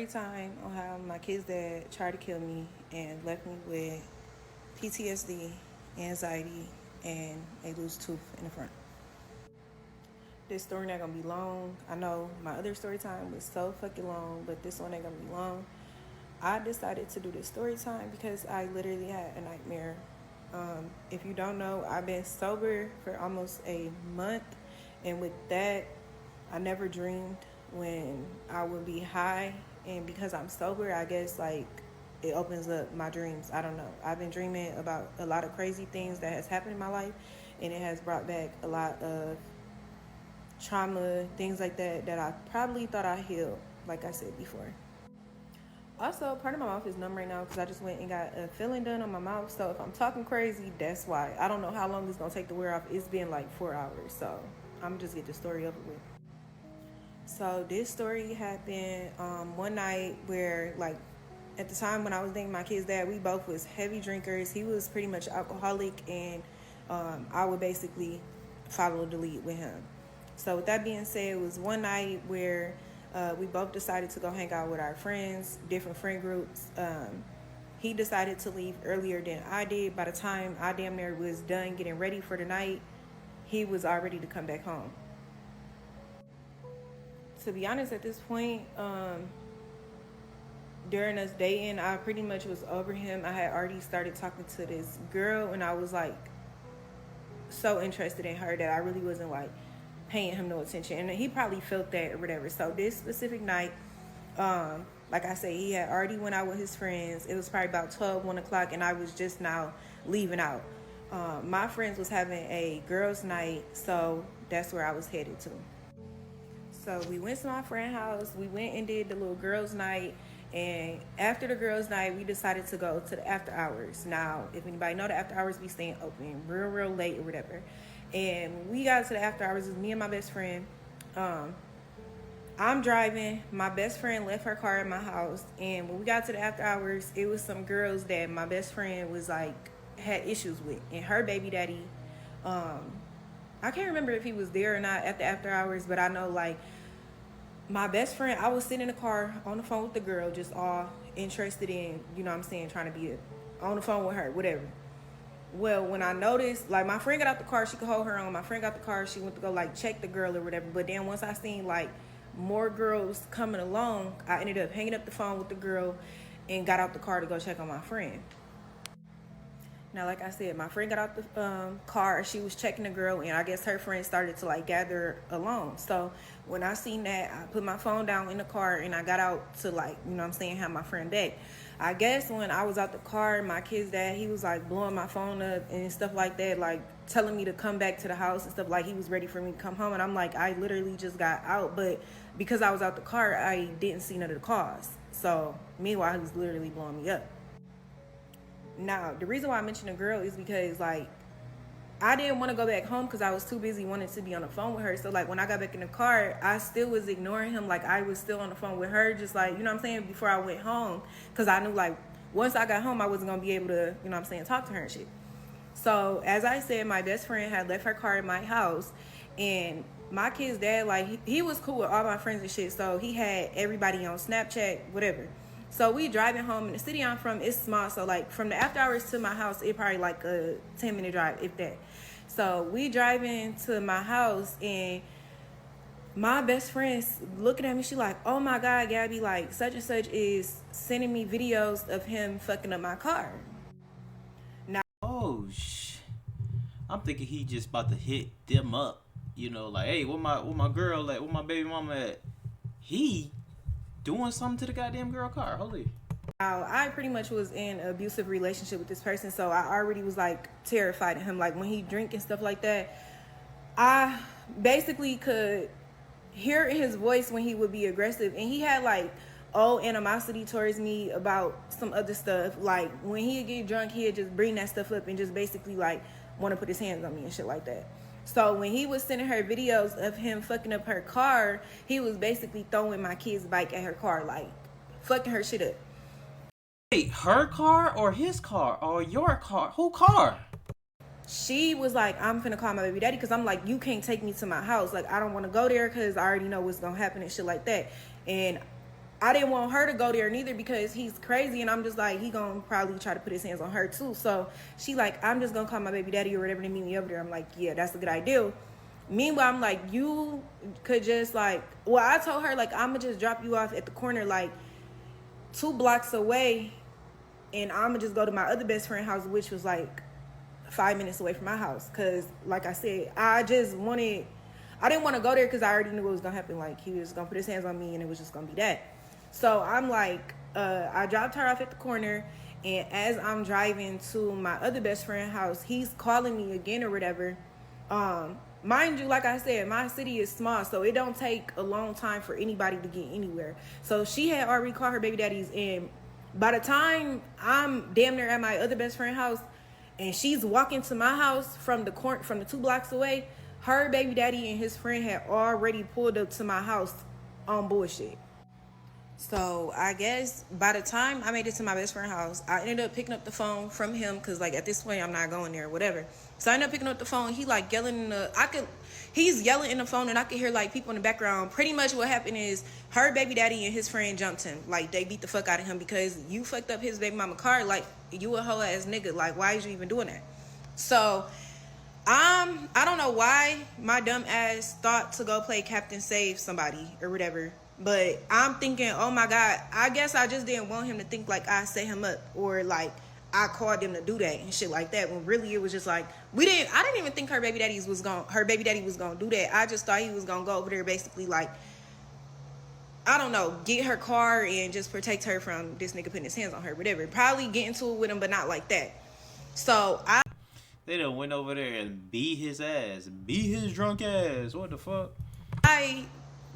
time on how my kid's dad tried to kill me and left me with PTSD, anxiety, and a loose tooth in the front. This story not gonna be long. I know my other story time was so fucking long, but this one ain't gonna be long. I decided to do this story time because I literally had a nightmare. If you don't know, I've been sober for almost a month, and with that, I never dreamed when I would be high, and because I'm sober, I guess like it opens up my dreams. I don't know. I've been dreaming about a lot of crazy things that has happened in my life, and it has brought back a lot of trauma, things like that I probably thought I healed, like I said before. Also, part of my mouth is numb right now because I just went and got a filling done on my mouth. So if I'm talking crazy, that's why. I don't know how long it's going to take to wear off. It's been like 4 hours. So I'm just get the story over with. So this story happened one night where, like, at the time when I was dating my kid's dad, we both was heavy drinkers. He was pretty much alcoholic, and I would basically follow the lead with him. So with that being said, it was one night where we both decided to go hang out with our friends, different friend groups. He decided to leave earlier than I did. By the time I damn near was done getting ready for the night, he was all ready to come back home. To be honest, at this point, during us dating, I pretty much was over him. I had already started talking to this girl, and I was like so interested in her that I really wasn't like paying him no attention, and he probably felt that or whatever. So this specific night, like I said, he had already went out with his friends. It was probably about 1 o'clock, and I was just now leaving out. My friends was having a girls' night, so that's where I was headed to. So we went to my friend's house. We went and did the little girls' night, and after the girls' night, we decided to go to the after hours. Now, if anybody know, the after hours be staying open real late or whatever. And when we got to the after hours, it was me and my best friend. I'm driving. My best friend left her car at my house. And when we got to the after hours, it was some girls that my best friend was like, had issues with. And her baby daddy, I can't remember if he was there or not at the after hours, but I know like my best friend, I was sitting in the car on the phone with the girl, just all interested in, you know what I'm saying, trying to be on the phone with her, whatever. Well, when I noticed, like, my friend got out the car, she could hold her own. My friend got the car, she went to go, like, check the girl or whatever. But then once I seen, like, more girls coming along, I ended up hanging up the phone with the girl and got out the car to go check on my friend. Now, like I said, my friend got out the car, she was checking the girl, and I guess her friend started to, like, gather along. So when I seen that, I put my phone down in the car, and I got out to, like, you know what I'm saying, have my friend back. I guess when I was out the car, my kid's dad, he was like blowing my phone up and stuff like that, like telling me to come back to the house and stuff, like he was ready for me to come home. And I'm like, I literally just got out, but because I was out the car, I didn't see none of the cars. So meanwhile, he was literally blowing me up. Now, the reason why I mentioned the girl is because like I didn't want to go back home because I was too busy wanting to be on the phone with her. So, like, when I got back in the car, I still was ignoring him. Like, I was still on the phone with her, just like, you know what I'm saying, before I went home. Because I knew, like, once I got home, I wasn't going to be able to, you know what I'm saying, talk to her and shit. So, as I said, my best friend had left her car at my house. And my kid's dad, like, he was cool with all my friends and shit. So, he had everybody on Snapchat, whatever. So, we driving home. In the city I'm from, it's small. So, like, from the after hours to my house, it probably, like, a 10-minute drive, if that. So we driving to my house, and my best friend's looking at me. She like, oh my God, Gabby, like such and such is sending me videos of him fucking up my car. Now, I'm thinking he just about to hit them up. You know, like, hey, where my girl at? Where my baby mama at? He doing something to the goddamn girl car. Holy. Now, I pretty much was in an abusive relationship with this person, so I already was like terrified of him. Like when he drink and stuff like that, I basically could hear his voice when he would be aggressive, and he had like old animosity towards me about some other stuff. Like when he'd get drunk, he'd just bring that stuff up and just basically like want to put his hands on me and shit like that. So when he was sending her videos of him fucking up her car, he was basically throwing my kid's bike at her car, like fucking her shit up. Wait, her car or his car or your car? Who car? She was like, I'm finna call my baby daddy because I'm like, you can't take me to my house. Like, I don't want to go there because I already know what's going to happen and shit like that. And I didn't want her to go there neither because he's crazy, and I'm just like, he gonna probably try to put his hands on her too. So she like, I'm just gonna call my baby daddy or whatever to meet me over there. I'm like, yeah, that's a good idea. Meanwhile, I'm like, you could just like, well, I told her like, I'm gonna just drop you off at the corner like 2 blocks away, and I'm gonna just go to my other best friend house, which was like 5 minutes away from my house. Cause like I said, I didn't want to go there because I already knew what was gonna happen. Like, he was gonna put his hands on me and it was just gonna be that. So I'm like, I dropped her off at the corner, and as I'm driving to my other best friend house, he's calling me again or whatever. Mind you, like I said, my city is small, so it don't take a long time for anybody to get anywhere. So she had already called her baby daddies, and by the time I'm damn near at my other best friend house, and she's walking to my house from the 2 blocks away, her baby daddy and his friend had already pulled up to my house on bullshit. So I guess by the time I made it to my best friend's house, I ended up picking up the phone from him because like at this point I'm not going there or whatever. So I ended up picking up the phone. He like yelling he's yelling in the phone, and I could hear like people in the background. Pretty much what happened is her baby daddy and his friend jumped him. Like, they beat the fuck out of him because you fucked up his baby mama car. Like, you a hoe ass nigga. Like, why is you even doing that? So I don't know why my dumb ass thought to go play Captain Save somebody or whatever. But I'm thinking, oh my God, I guess I just didn't want him to think like I set him up or like I called him to do that and shit like that. When really it was just like, I didn't even think her baby daddy was gonna do that. I just thought he was gonna go over there basically like, I don't know, get her car and just protect her from this nigga putting his hands on her, whatever. Probably get into it with him, but not like that. So They done went over there and beat his ass. Beat his drunk ass. What the fuck? I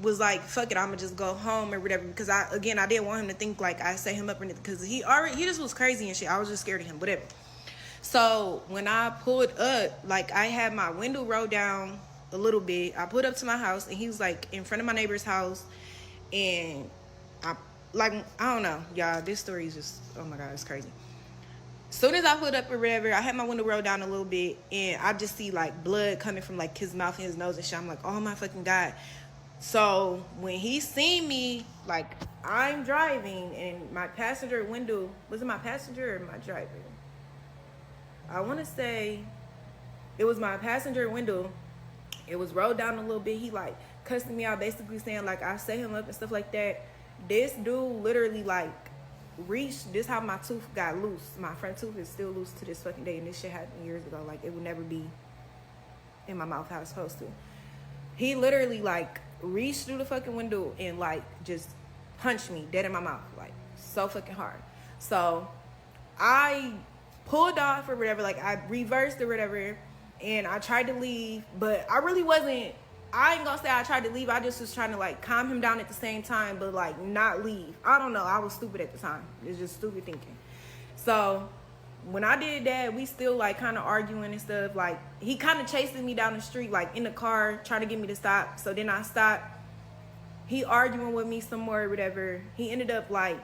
was like, fuck it, I'm gonna just go home or whatever, because I didn't want him to think like I set him up or anything, because he just was crazy and shit. I was just scared of him, whatever. So when I pulled up, like, I had my window rolled down a little bit. I pulled up to my house, and he was like in front of my neighbor's house, and I don't know, y'all, this story is just, oh my God, it's crazy. Soon as I pulled up or whatever, I had my window rolled down a little bit, and I just see like blood coming from like his mouth and his nose and shit. I'm like, oh my fucking God. So when he seen me, like, I'm driving, and my passenger window, was it my passenger or my driver? I want to say it was my passenger window. It was rolled down a little bit. He like cussing me out, basically saying like I set him up and stuff like that. This dude literally like reached, this how my tooth got loose. My front tooth is still loose to this fucking day, and this shit happened years ago. Like, it would never be in my mouth how it's supposed to. He literally like reached through the fucking window and like just punched me dead in my mouth, like so fucking hard. So I pulled off or whatever, like I reversed or whatever, and I tried to leave, but I really wasn't, I ain't gonna say I tried to leave. I just was trying to like calm him down at the same time, but like not leave. I don't know, I was stupid at the time. It's just stupid thinking. So when I did that, we still like kind of arguing and stuff. Like, he kind of chasing me down the street, like in the car, trying to get me to stop. So then I stopped. He arguing with me some more or whatever. He ended up like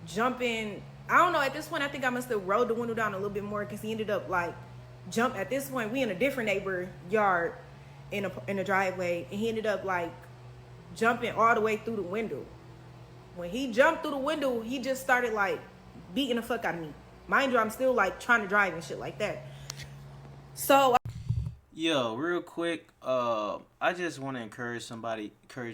jumping. I don't know, at this point I think I must have rolled the window down a little bit more, because he ended up like at this point we in a different neighbor yard in a driveway, and he ended up like jumping all the way through the window. When he jumped through the window, he just started like beating the fuck out of me. Mind you, I'm still like trying to drive and shit like that. So Yo, real quick, I just want to encourage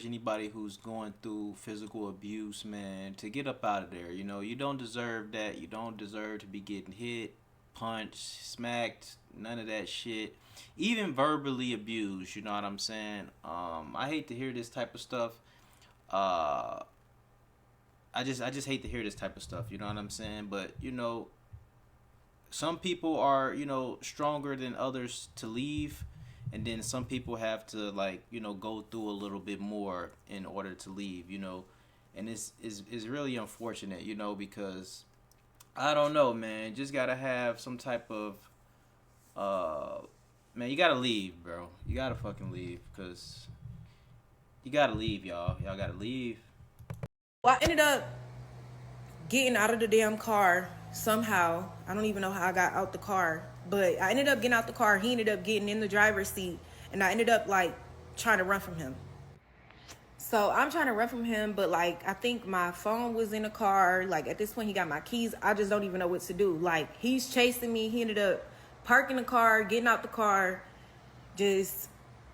anybody who's going through physical abuse, man, to get up out of there. You know, you don't deserve that. You don't deserve to be getting hit, punched, smacked, none of that shit. Even verbally abused, you know what I'm saying? I hate to hear this type of stuff. I just hate to hear this type of stuff, you know what I'm saying? But, you know, some people are, you know, stronger than others to leave, and then some people have to, like, you know, go through a little bit more in order to leave, you know. And it's really unfortunate, you know, because I don't know, man, just gotta have some type of man, you gotta leave, bro. You gotta fucking leave, because you gotta leave, y'all gotta leave. I ended up getting out of the damn car somehow. I don't even know how I got out the car, but I ended up getting out the car. He ended up getting in the driver's seat, and I ended up like trying to run from him. So I'm trying to run from him, but like I think my phone was in the car. Like at this point, he got my keys. I just don't even know what to do. Like he's chasing me. He ended up parking the car, getting out the car, just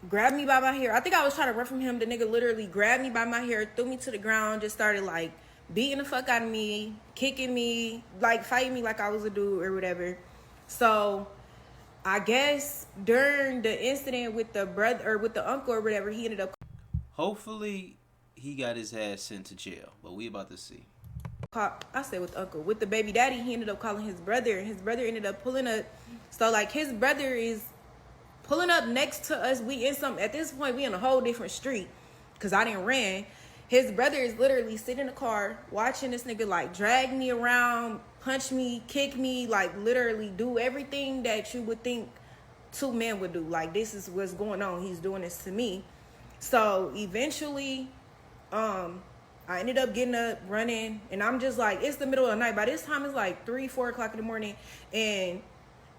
grabbed me by my hair. I think I was trying to run from him. The nigga literally grabbed me by my hair, threw me to the ground, just started like beating the fuck out of me, kicking me, like fighting me like I was a dude or whatever. So I guess during the incident with the brother or with the uncle or whatever, he ended up Hopefully, he got his ass sent to jail, but we about to see. I said with the uncle, with the baby daddy, he ended up calling his brother, and his brother ended up pulling up. So like his brother is pulling up next to us. We in some, at this point we in a whole different street because I didn't ran. His brother is literally sitting in the car watching this nigga like drag me around, punch me, kick me, like literally do everything that you would think two men would do. Like this is what's going on. He's doing this to me. So eventually, I ended up getting up, running, and I'm just like, it's the middle of the night. By this time, it's like 3, 4 o'clock in the morning, and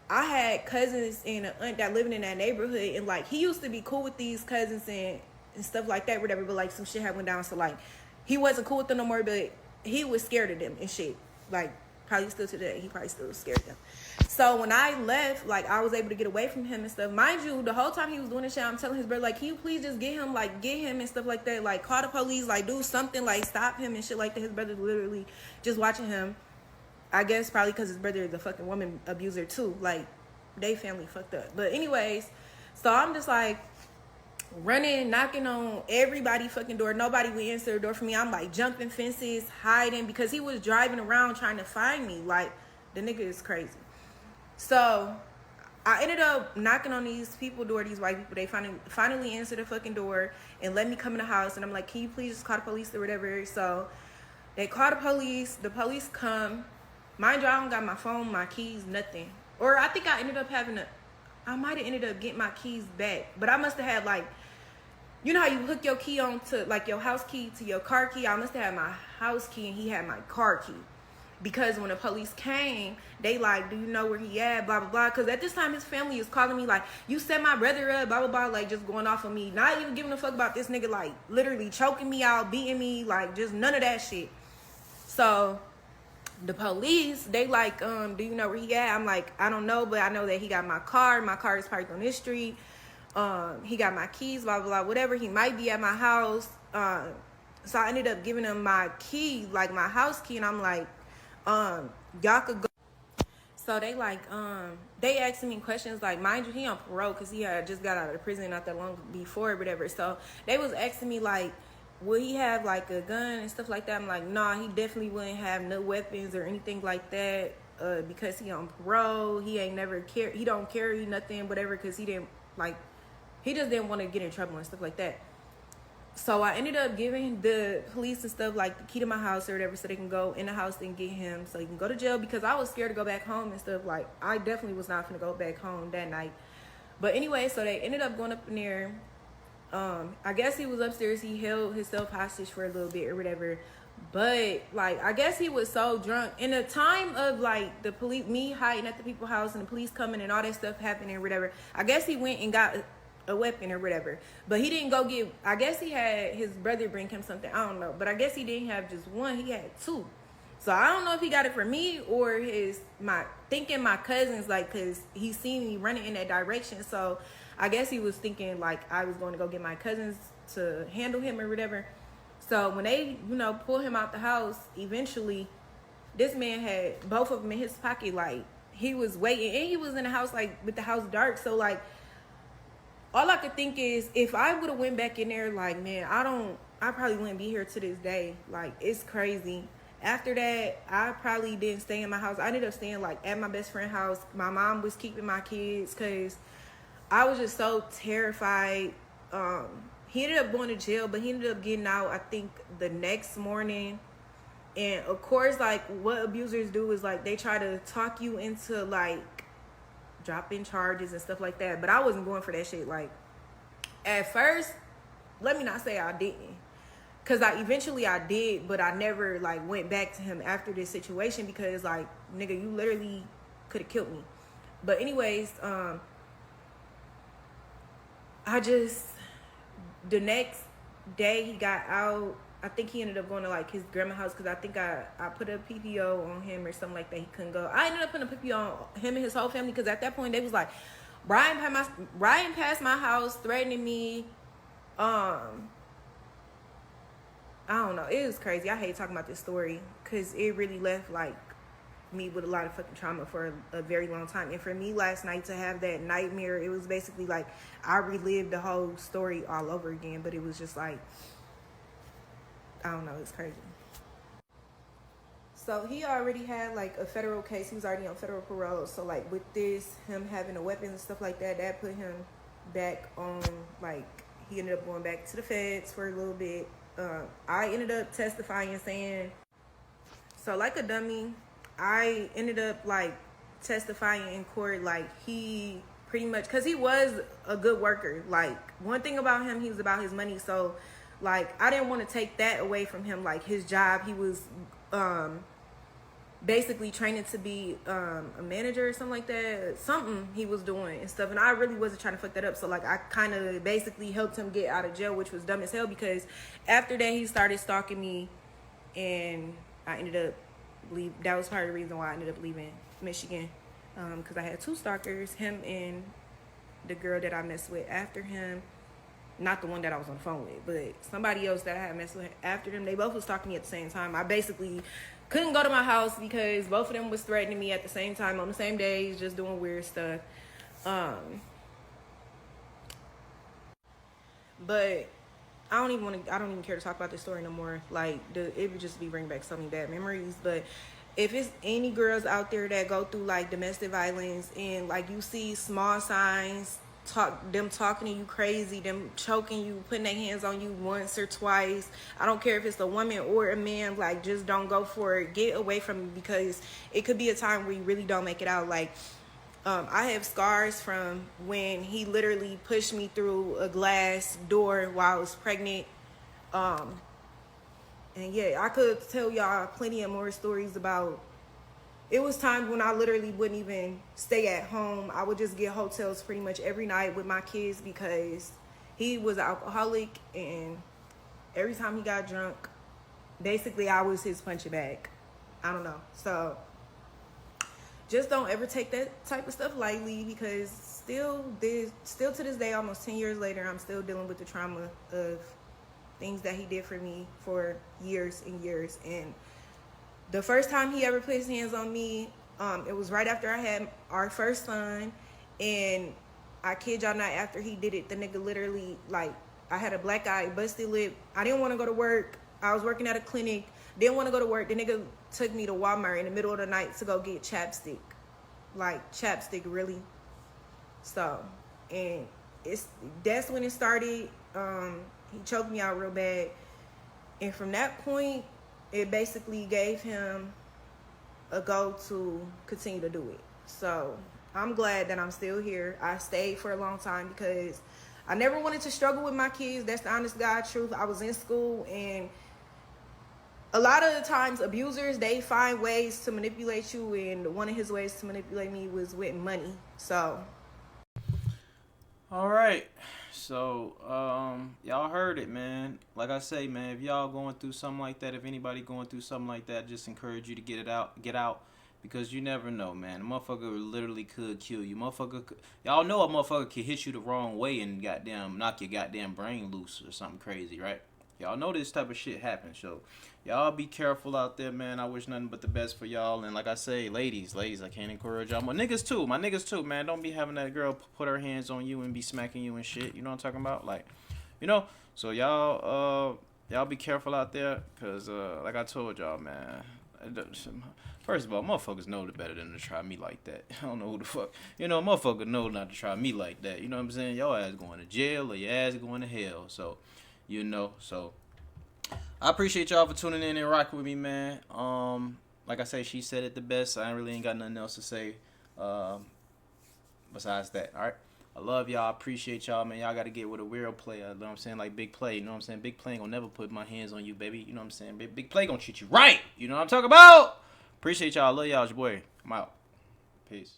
I had cousins and an aunt that living in that neighborhood, and like he used to be cool with these cousins and stuff like that, whatever. But like some shit had went down, so like he wasn't cool with them no more. But he was scared of them and shit. Like probably still today, he probably still scared of them. So when I left, like I was able to get away from him and stuff. Mind you, the whole time he was doing this shit, I'm telling his brother like, can you please just get him and stuff like that. Like call the police, like do something, like stop him and shit like that. His brother literally just watching him. I guess probably because his brother is a fucking woman abuser too. Like, they family fucked up. But anyways, so I'm just like running, knocking on everybody fucking door. Nobody would answer the door for me. I'm like jumping fences, hiding because he was driving around trying to find me. Like, the nigga is crazy. So I ended up knocking on these people door, these white people. They finally answered the fucking door and let me come in the house. And I'm like, can you please just call the police or whatever? So they call the police. The police come. Mind you, I don't got my phone, my keys, nothing. Or I think I might have ended up getting my keys back. But I must have had like, you know how you hook your key on to like your house key to your car key? I must have had my house key and he had my car key. Because when the police came, they like, do you know where he at? Blah, blah, blah. Because at this time, his family is calling me like, you set my brother up, blah, blah, blah. Like just going off of me. Not even giving a fuck about this nigga like literally choking me out, beating me. Like just none of that shit. So the police, they like, do you know where he at? I'm like, I don't know, but I know that he got my car. My car is parked on this street. He got my keys, blah, blah, blah, whatever. He might be at my house. So I ended up giving him my key, like my house key. And I'm like, y'all could go. So they like, they asking me questions like, mind you, he on parole because he had just got out of prison not that long before or whatever. So they was asking me like, will he have like a gun and stuff like that? I'm like, nah, he definitely wouldn't have no weapons or anything like that because he on parole. He ain't never he don't carry nothing, whatever, because he just didn't want to get in trouble and stuff like that. So I ended up giving the police and stuff like the key to my house or whatever so they can go in the house and get him so he can go to jail because I was scared to go back home and stuff. Like I definitely was not going to go back home that night. But anyway, so they ended up going up in there. I guess he was upstairs. He held himself hostage for a little bit or whatever. But like, I guess he was so drunk. In the time of like the police, me hiding at the people's house and the police coming and all that stuff happening or whatever, I guess he went and got a weapon or whatever. But he didn't go get, I guess he had his brother bring him something. I don't know. But I guess he didn't have just one. He had two. So I don't know if he got it for me or my cousins, like, cause he seen me running in that direction. So I guess he was thinking like I was going to go get my cousins to handle him or whatever. So when they, pull him out the house, eventually this man had both of them in his pocket. Like he was waiting and he was in the house, like with the house dark. So like, all I could think is if I would have went back in there, like, man, I probably wouldn't be here to this day. Like, it's crazy. After that, I probably didn't stay in my house. I ended up staying like at my best friend's house. My mom was keeping my kids because I was just so terrified. He ended up going to jail, but he ended up getting out, I think, the next morning. And of course, like what abusers do is like they try to talk you into like dropping charges and stuff like that. But I wasn't going for that shit. Like at first, let me not say I didn't. Cause eventually I did, but I never like went back to him after this situation because like, nigga, you literally could have killed me. But anyways, the next day he got out, I think he ended up going to like his grandma's house because I think I put a PPO on him or something like that. He couldn't go. I ended up putting a PPO on him and his whole family because at that point they was like, Brian passed my house threatening me. I don't know. It was crazy. I hate talking about this story because it really left like me with a lot of fucking trauma for a very long time. And for me last night to have that nightmare, it was basically like I relived the whole story all over again. But it was just like, I don't know. It's crazy. So he already had like a federal case. He was already on federal parole. So like with this, him having a weapon and stuff like that, that put him back on like he ended up going back to the feds for a little bit. I ended up testifying and saying, so like a dummy, I ended up like testifying in court like he pretty much, because he was a good worker. Like one thing about him, he was about his money. So like I didn't want to take that away from him. Like his job, he was basically training to be a manager or something like that. Something he was doing and stuff. And I really wasn't trying to fuck that up. So like I kind of basically helped him get out of jail, which was dumb as hell because after that he started stalking me and I ended up that was part of the reason why I ended up leaving Michigan. Because I had two stalkers, him and the girl that I messed with after him. Not the one that I was on the phone with, but somebody else that I had messed with after them. They both was stalking me at the same time. I basically couldn't go to my house because both of them was threatening me at the same time on the same days, just doing weird stuff. But I don't even care to talk about this story no more. Like it would just be bringing back so many bad memories. But if it's any girls out there that go through like domestic violence and like you see small signs, them talking to you crazy, them choking you, putting their hands on you once or twice, I don't care if it's a woman or a man, like just don't go for it. Get away from it because it could be a time where you really don't make it out. Like I have scars from when he literally pushed me through a glass door while I was pregnant. And yeah, I could tell y'all plenty of more stories about. It was times when I literally wouldn't even stay at home. I would just get hotels pretty much every night with my kids because he was an alcoholic, and every time he got drunk, basically I was his punching bag. I don't know. So just don't ever take that type of stuff lightly because still to this day, almost 10 years later, I'm still dealing with the trauma of things that he did for me for years and years. And the first time he ever put his hands on me, it was right after I had our first son. And I kid y'all not, after he did it, the nigga literally, like, I had a black eye, busted lip. I didn't want to go to work. I was working at a clinic. Didn't want to go to work. The nigga took me to Walmart in the middle of the night to go get chapstick. Like, chapstick, really? So, and that's when it started. He choked me out real bad. And from that point, it basically gave him a go to continue to do it. So I'm glad that I'm still here. I stayed for a long time because I never wanted to struggle with my kids. That's the honest God truth. I was in school, and a lot of the times abusers, they find ways to manipulate you, and one of his ways to manipulate me was with money. So All right. So, y'all heard it, man. Like I say, man, if y'all going through something like that, if anybody going through something like that, just encourage you to get out, because you never know, man. A motherfucker literally could kill you. Y'all know a motherfucker could hit you the wrong way and goddamn knock your goddamn brain loose or something crazy, right? Y'all know this type of shit happens, so y'all be careful out there, man. I wish nothing but the best for y'all. And like I say, ladies, I can't encourage y'all. My niggas too, man. Don't be having that girl put her hands on you and be smacking you and shit. You know what I'm talking about? Like, so y'all be careful out there, cause like I told y'all, man. First of all, motherfuckers know better than to try me like that. I don't know who the fuck. Motherfucker know not to try me like that. You know what I'm saying? Your ass going to jail or your ass going to hell. So, so I appreciate y'all for tuning in and rocking with me, man. Like I say, she said it the best. I really ain't got nothing else to say besides that. All right. I love y'all. I appreciate y'all, man. Y'all got to get with a real player. You know what I'm saying? Like Big Play. You know what I'm saying? Big Play ain't gonna never put my hands on you, baby. You know what I'm saying? Big Play gonna treat you right. You know what I'm talking about? Appreciate y'all. Love y'all. It's your boy. I'm out. Peace.